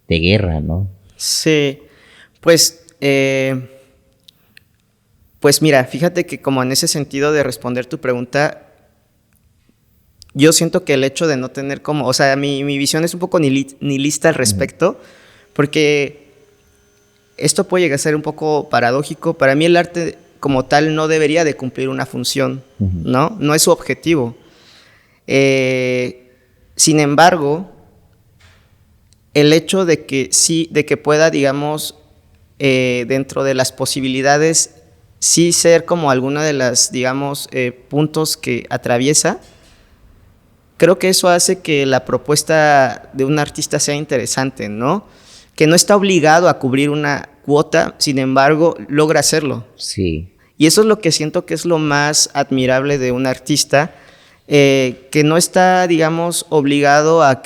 guerra, ¿no? Sí, pues mira, fíjate que como en ese sentido de responder tu pregunta, yo siento que el hecho de no tener como, o sea, mi visión es un poco nihilista al respecto, porque esto puede llegar a ser un poco paradójico. Para mí el arte como tal no debería de cumplir una función, ¿no? No es su objetivo. Sin embargo, el hecho de que sí, de que pueda, digamos, dentro de las posibilidades, sí ser como alguna de las, digamos, puntos que atraviesa, creo que eso hace que la propuesta de un artista sea interesante, ¿no? Que no está obligado a cubrir una cuota, sin embargo, logra hacerlo. Sí. Y eso es lo que siento que es lo más admirable de un artista, que no está, digamos, obligado a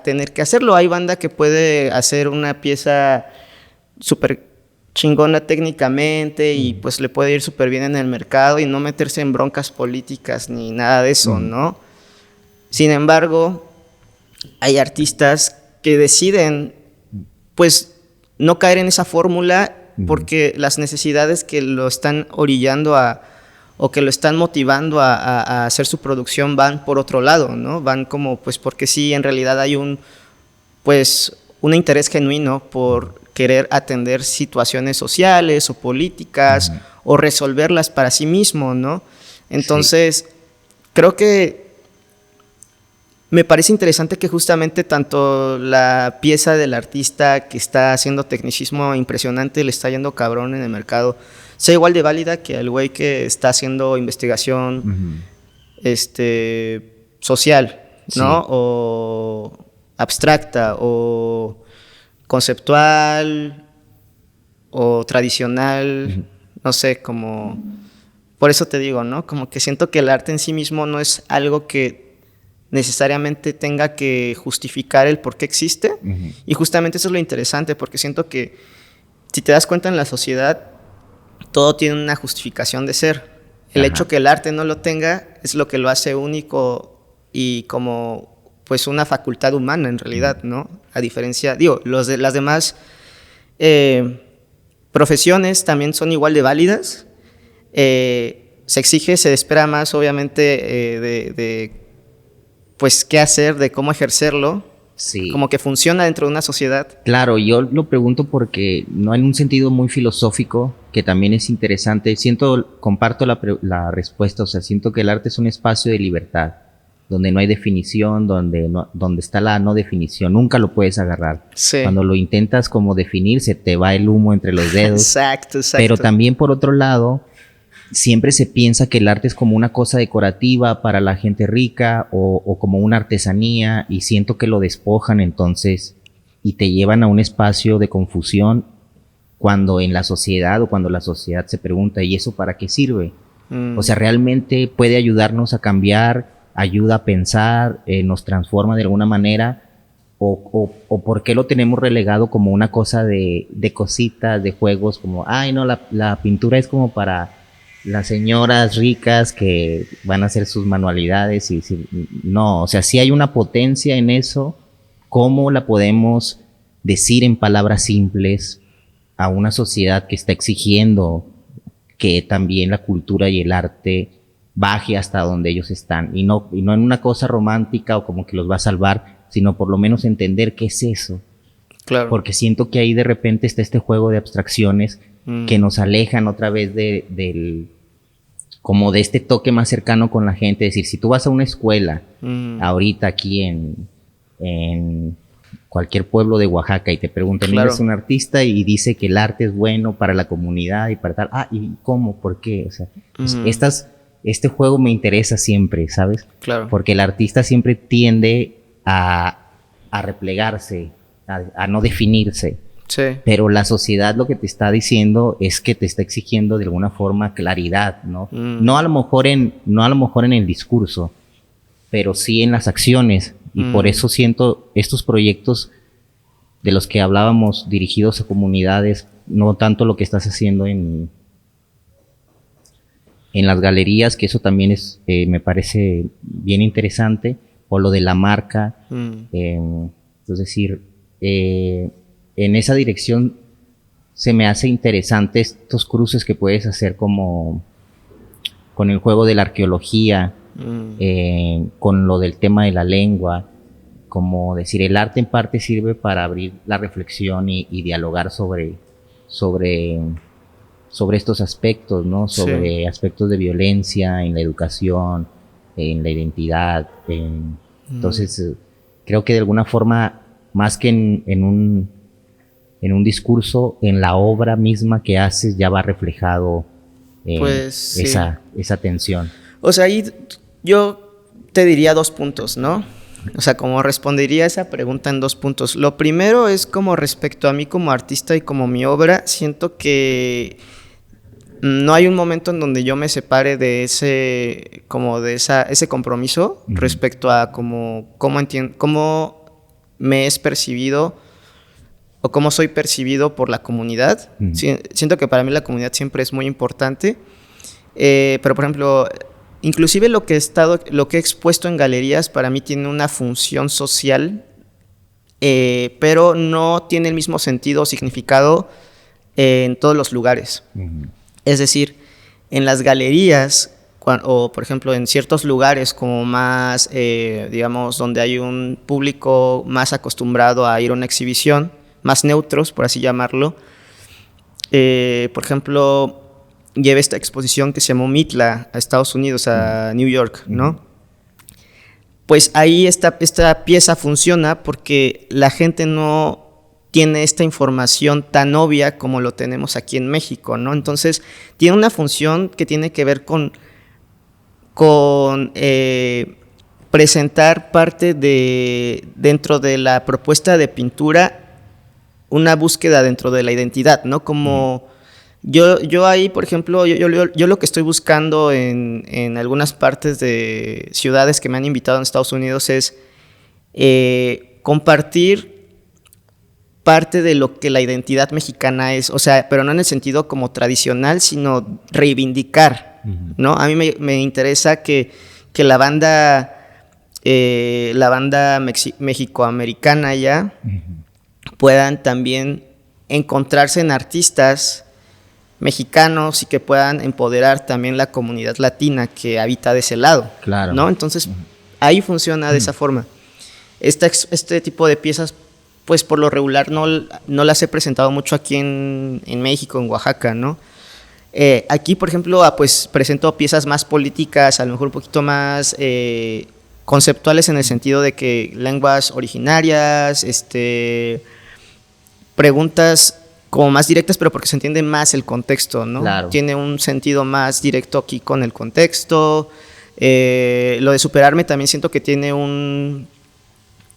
tener que hacerlo. Hay banda que puede hacer una pieza súper chingona técnicamente y pues le puede ir súper bien en el mercado y no meterse en broncas políticas ni nada de eso, ¿no? Sin embargo, hay artistas que deciden, pues, no caer en esa fórmula porque las necesidades que lo están orillando o que lo están motivando a hacer su producción van por otro lado, ¿no? Van como, pues, porque sí, en realidad hay un interés genuino por querer atender situaciones sociales o políticas o resolverlas para sí mismo, ¿no? Entonces, creo que me parece interesante que justamente tanto la pieza del artista que está haciendo tecnicismo impresionante, le está yendo cabrón en el mercado, sea igual de válida que el güey que está haciendo investigación social, ¿no? Sí. O abstracta, o conceptual, o tradicional, no sé, como... Por eso te digo, ¿no? Como que siento que el arte en sí mismo no es algo que necesariamente tenga que justificar el por qué existe, y justamente eso es lo interesante, porque siento que si te das cuenta en la sociedad, todo tiene una justificación de ser. El hecho que el arte no lo tenga es lo que lo hace único y como pues una facultad humana en realidad, ¿no? A diferencia, las demás profesiones también son igual de válidas. Se exige, se espera más obviamente de pues qué hacer, de cómo ejercerlo. Sí. Como que funciona dentro de una sociedad. Claro, yo lo pregunto porque no en un sentido muy filosófico, que también es interesante. Comparto la respuesta, o sea, siento que el arte es un espacio de libertad, donde no hay definición, donde está la no definición, nunca lo puedes agarrar. Sí. Cuando lo intentas como definir, se te va el humo entre los dedos. Exacto. Pero también por otro lado, siempre se piensa que el arte es como una cosa decorativa para la gente rica o como una artesanía, y siento que lo despojan entonces y te llevan a un espacio de confusión cuando en la sociedad o cuando la sociedad se pregunta, ¿y eso para qué sirve? O sea, realmente puede ayudarnos a cambiar, ayuda a pensar, nos transforma de alguna manera, o por qué lo tenemos relegado como una cosa de cositas, de juegos, como, ay no, la pintura es como para las señoras ricas que van a hacer sus manualidades no, o sea, sí hay una potencia en eso. ¿Cómo la podemos decir en palabras simples a una sociedad que está exigiendo que también la cultura y el arte baje hasta donde ellos están? Y no en una cosa romántica o como que los va a salvar, sino por lo menos entender qué es eso. Claro. Porque siento que ahí de repente está este juego de abstracciones que nos alejan otra vez del como de este toque más cercano con la gente. Es decir, si tú vas a una escuela ahorita aquí en cualquier pueblo de Oaxaca y te preguntan, claro, ¿eres un artista? Y dice que el arte es bueno para la comunidad y para tal. ¿Y cómo? ¿Por qué? O sea, este juego me interesa siempre, ¿sabes? Claro. Porque el artista siempre tiende a replegarse, a no definirse. Sí. Pero la sociedad lo que te está diciendo es que te está exigiendo de alguna forma claridad, ¿no? No a lo mejor en el discurso, pero sí en las acciones. Y por eso siento estos proyectos de los que hablábamos dirigidos a comunidades, no tanto lo que estás haciendo en las galerías, que eso también es, me parece bien interesante, o lo de la marca, es decir, en esa dirección se me hace interesante estos cruces que puedes hacer como con el juego de la arqueología, con lo del tema de la lengua, como decir, el arte en parte sirve para abrir la reflexión y dialogar sobre estos aspectos, ¿no? Sobre aspectos de violencia en la educación, en la identidad. Entonces, creo que de alguna forma, más que en un discurso, en la obra misma que haces ya va reflejado pues, esa tensión. O sea, ahí yo te diría 2 puntos, ¿no? O sea, como respondería esa pregunta en 2 puntos. Lo primero es como respecto a mí como artista y como mi obra, siento que no hay un momento en donde yo me separe de ese compromiso respecto a cómo me es percibido o cómo soy percibido por la comunidad. Siento que para mí la comunidad siempre es muy importante, pero por ejemplo, inclusive lo que he expuesto en galerías para mí tiene una función social, pero no tiene el mismo sentido o significado en todos los lugares. Es decir, en las galerías o por ejemplo en ciertos lugares como más, digamos, donde hay un público más acostumbrado a ir a una exhibición, más neutros, por así llamarlo. Por ejemplo, llevé esta exposición que se llamó Mitla a Estados Unidos, a New York, ¿no? Pues ahí esta pieza funciona porque la gente no tiene esta información tan obvia como lo tenemos aquí en México, ¿no? Entonces, tiene una función que tiene que ver con presentar parte dentro de la propuesta de pintura, una búsqueda dentro de la identidad, ¿no? Como yo ahí, por ejemplo, yo lo que estoy buscando en algunas partes de ciudades que me han invitado en Estados Unidos es compartir parte de lo que la identidad mexicana es, o sea, pero no en el sentido como tradicional, sino reivindicar, ¿no? A mí me interesa que la banda mexicoamericana ya puedan también encontrarse en artistas mexicanos y que puedan empoderar también la comunidad latina que habita de ese lado, claro, ¿no? Entonces, ahí funciona de esa forma. Este tipo de piezas, pues por lo regular no las he presentado mucho aquí en México, en Oaxaca, ¿no? Aquí, por ejemplo, pues presento piezas más políticas, a lo mejor un poquito más conceptuales en el sentido de que lenguas originarias, preguntas como más directas, pero porque se entiende más el contexto, ¿no? Claro. Tiene un sentido más directo aquí con el contexto. Lo de superarme también siento que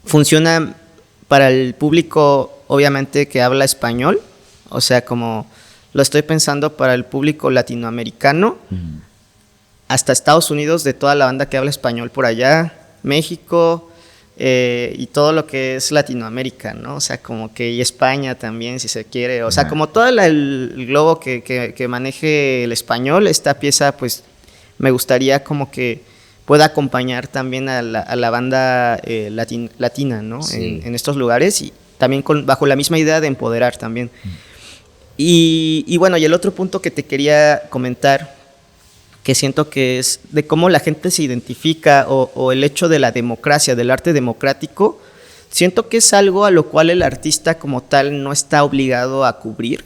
funciona para el público, obviamente, que habla español, o sea, como lo estoy pensando para el público latinoamericano, hasta Estados Unidos, de toda la banda que habla español por allá, México, y todo lo que es Latinoamérica, ¿no? O sea, como que y España también, si se quiere, o sea, como todo el globo que maneje el español, esta pieza, pues, me gustaría como que pueda acompañar también a la banda latina, ¿no? Sí. En estos lugares y también bajo la misma idea de empoderar también. Y bueno, y el otro punto que te quería comentar, que siento que es de cómo la gente se identifica o el hecho de la democracia, del arte democrático, siento que es algo a lo cual el artista como tal no está obligado a cubrir,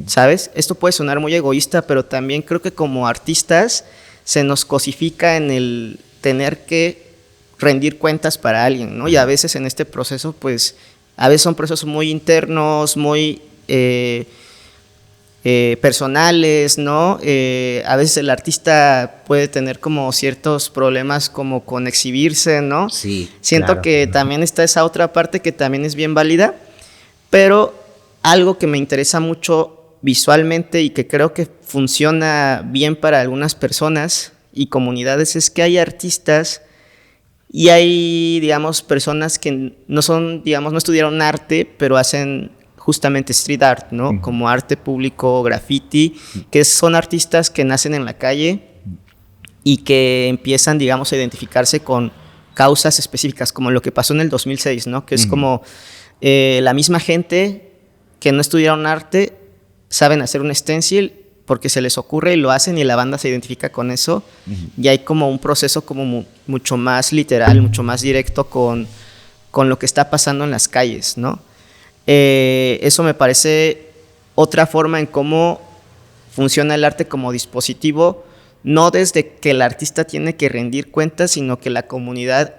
¿sabes? Esto puede sonar muy egoísta, pero también creo que como artistas se nos cosifica en el tener que rendir cuentas para alguien, ¿no? Y a veces en este proceso, pues, a veces son procesos muy internos, muy personales, ¿no? A veces el artista puede tener como ciertos problemas como con exhibirse, ¿no? Sí, siento claro, que también está esa otra parte que también es bien válida, pero algo que me interesa mucho visualmente y que creo que funciona bien para algunas personas y comunidades es que hay artistas y hay, digamos, personas que no son, digamos, no estudiaron arte, pero hacen justamente street art, ¿no? Como arte público, graffiti, que son artistas que nacen en la calle y que empiezan, digamos, a identificarse con causas específicas, como lo que pasó en el 2006, ¿no? Que es como la misma gente que no estudiaron arte saben hacer un stencil porque se les ocurre y lo hacen y la banda se identifica con eso y hay como un proceso como mucho más literal, mucho más directo con lo que está pasando en las calles, ¿no? Eso me parece otra forma en cómo funciona el arte como dispositivo, no desde que el artista tiene que rendir cuentas, sino que la comunidad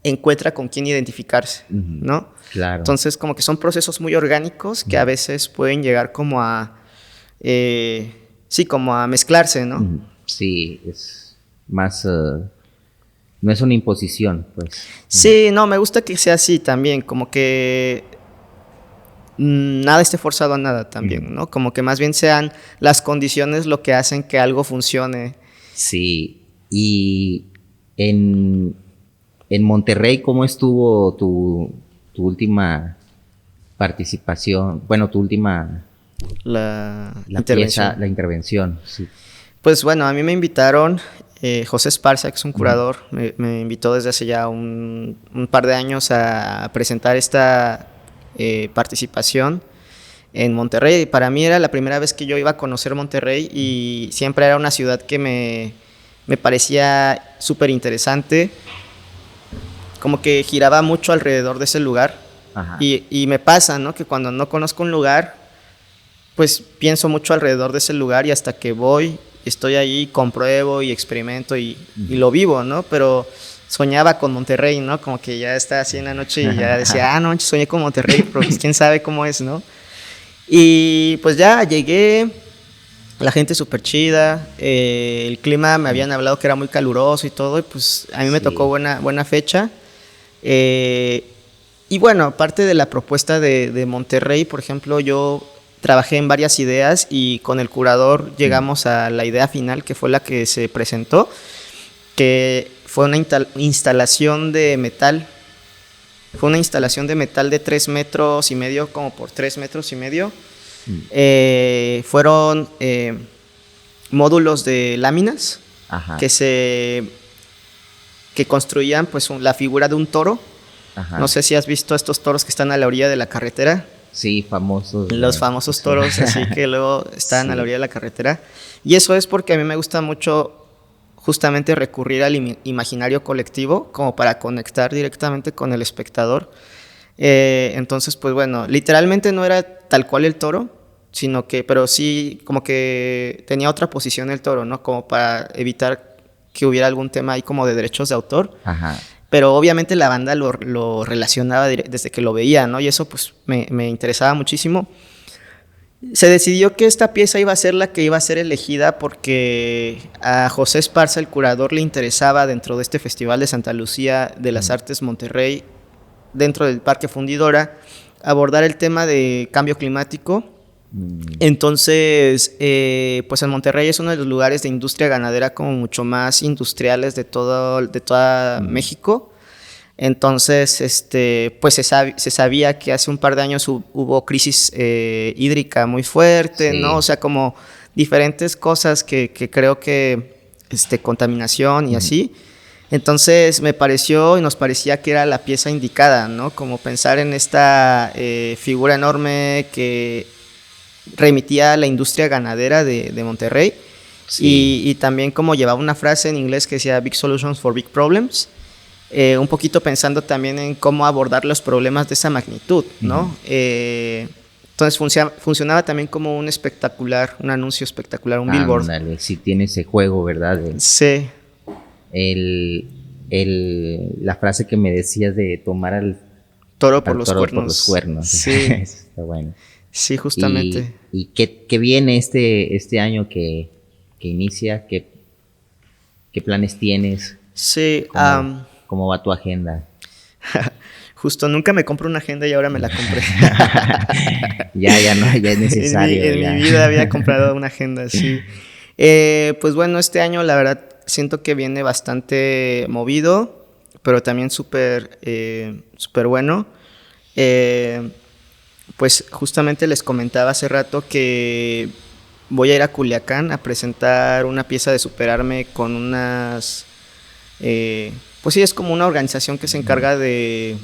encuentra con quién identificarse, ¿no? Claro. Entonces, como que son procesos muy orgánicos que a veces pueden llegar como a, como a mezclarse, ¿no? Sí, es más, no es una imposición, pues. Sí, no, me gusta que sea así también, como que nada esté forzado a nada también, ¿no? Como que más bien sean las condiciones lo que hacen que algo funcione. Sí, y en Monterrey, ¿cómo estuvo tu última participación? Bueno, tu última... La intervención. La intervención, sí. Pues bueno, a mí me invitaron, José Esparza, que es un curador, me invitó desde hace ya un par de años a presentar esta participación en Monterrey. Para mí era la primera vez que yo iba a conocer Monterrey y siempre era una ciudad que me parecía súper interesante, como que giraba mucho alrededor de ese lugar. Y me pasa, ¿no? Que cuando no conozco un lugar, pues pienso mucho alrededor de ese lugar y hasta que voy, estoy ahí, compruebo y experimento y lo vivo, ¿no? Pero soñaba con Monterrey, ¿no? Como que ya estaba así en la noche y ya decía, no, soñé con Monterrey, pero pues quién sabe cómo es, ¿no? Y pues ya llegué, la gente súper chida, el clima me habían hablado que era muy caluroso y todo, y pues a mí me tocó buena fecha. Y bueno, aparte de la propuesta de Monterrey, por ejemplo, yo trabajé en varias ideas y con el curador llegamos a la idea final, que fue la que se presentó, que fue una instalación de metal Fue una instalación de metal de 3,5 metros, como por 3,5 metros. Fueron módulos de láminas que construían pues la figura de un toro. Ajá. No sé si has visto estos toros que están a la orilla de la carretera. Sí, famosos. Los famosos toros, así que luego están a la orilla de la carretera. Y eso es porque a mí me gusta mucho justamente recurrir al imaginario colectivo como para conectar directamente con el espectador. Entonces, pues bueno, literalmente no era tal cual el toro, pero sí como que tenía otra posición el toro, ¿no? Como para evitar que hubiera algún tema ahí como de derechos de autor. Ajá. Pero obviamente la banda lo relacionaba desde que lo veía, ¿no? Y eso pues me interesaba muchísimo. Se decidió que esta pieza iba a ser la que iba a ser elegida porque a José Esparza, el curador, le interesaba dentro de este Festival de Santa Lucía de las Artes Monterrey, dentro del Parque Fundidora, abordar el tema de cambio climático. Entonces, pues en Monterrey es uno de los lugares de industria ganadera como mucho más industriales de toda México. Entonces, pues se sabía que hace un par de años hubo crisis hídrica muy fuerte, ¿no? O sea, como diferentes cosas que creo que, contaminación y así. Entonces me pareció y nos parecía que era la pieza indicada, ¿no? Como pensar en esta figura enorme que remitía a la industria ganadera de Monterrey. Sí. Y también como llevaba una frase en inglés que decía Big Solutions for Big Problems. Un poquito pensando también en cómo abordar los problemas de esa magnitud, ¿no? Entonces funcionaba también como un anuncio espectacular, un billboard. Ándale, sí tiene ese juego, ¿verdad? Sí. La frase que me decías de tomar al toro por los cuernos. Sí. Está bueno. Sí, justamente. ¿Y qué viene este año que inicia? ¿Qué planes tienes? Sí. ¿Cómo va tu agenda? Justo, nunca me compro una agenda y ahora me la compré. ya es necesario. En mi vida había comprado una agenda, sí. Pues bueno, este año la verdad siento que viene bastante movido, pero también súper bueno. Pues justamente les comentaba hace rato que voy a ir a Culiacán a presentar una pieza de Superarme con unas... pues sí, es como una organización que se encarga de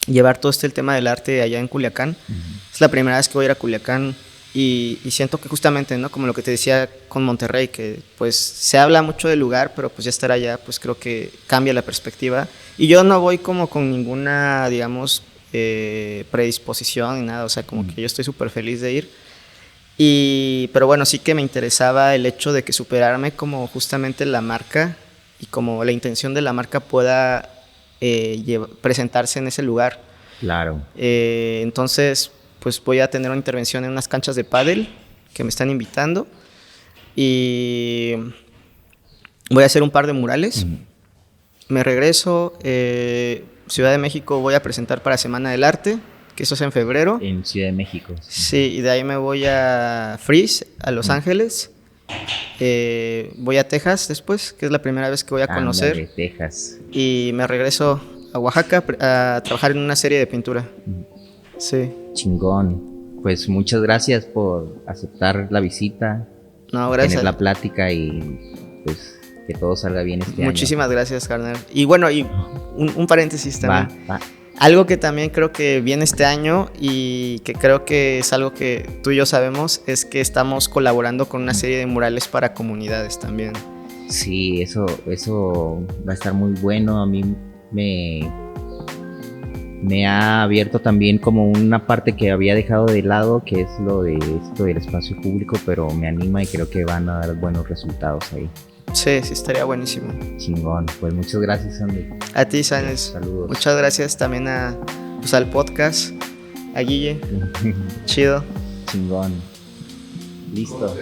llevar todo el tema del arte allá en Culiacán. Es la primera vez que voy a ir a Culiacán y siento que justamente, ¿no? Como lo que te decía con Monterrey, que pues se habla mucho del lugar, pero pues ya estar allá, pues creo que cambia la perspectiva. Y yo no voy como con ninguna, digamos, predisposición ni nada, o sea, como que yo estoy súper feliz de ir. Pero bueno, sí que me interesaba el hecho de que Superarme como justamente la marca y como la intención de la marca pueda presentarse en ese lugar. Claro. Entonces, pues voy a tener una intervención en unas canchas de pádel que me están invitando y voy a hacer un par de murales. Me regreso, Ciudad de México voy a presentar para Semana del Arte, que eso es en febrero. En Ciudad de México. Sí, y de ahí me voy a Freeze, a Los Ángeles. Voy a Texas después, que es la primera vez que voy a conocer. Ándale, Texas. Y me regreso a Oaxaca a trabajar en una serie de pintura. Sí. Chingón. Pues muchas gracias por aceptar la visita. No, gracias. Tener la plática y pues que todo salga bien este año. Muchísimas gracias, carnal. Y bueno, y un paréntesis también. Va. Algo que también creo que viene este año y que creo que es algo que tú y yo sabemos es que estamos colaborando con una serie de murales para comunidades también. Sí, eso va a estar muy bueno. A mí me ha abierto también como una parte que había dejado de lado, que es lo de esto del espacio público, pero me anima y creo que van a dar buenos resultados ahí. Sí, estaría buenísimo. Chingón. Pues muchas gracias, Andy. A ti, Sanes. Saludos. Muchas gracias también al podcast, a Guille. Chido. Chingón. Listo.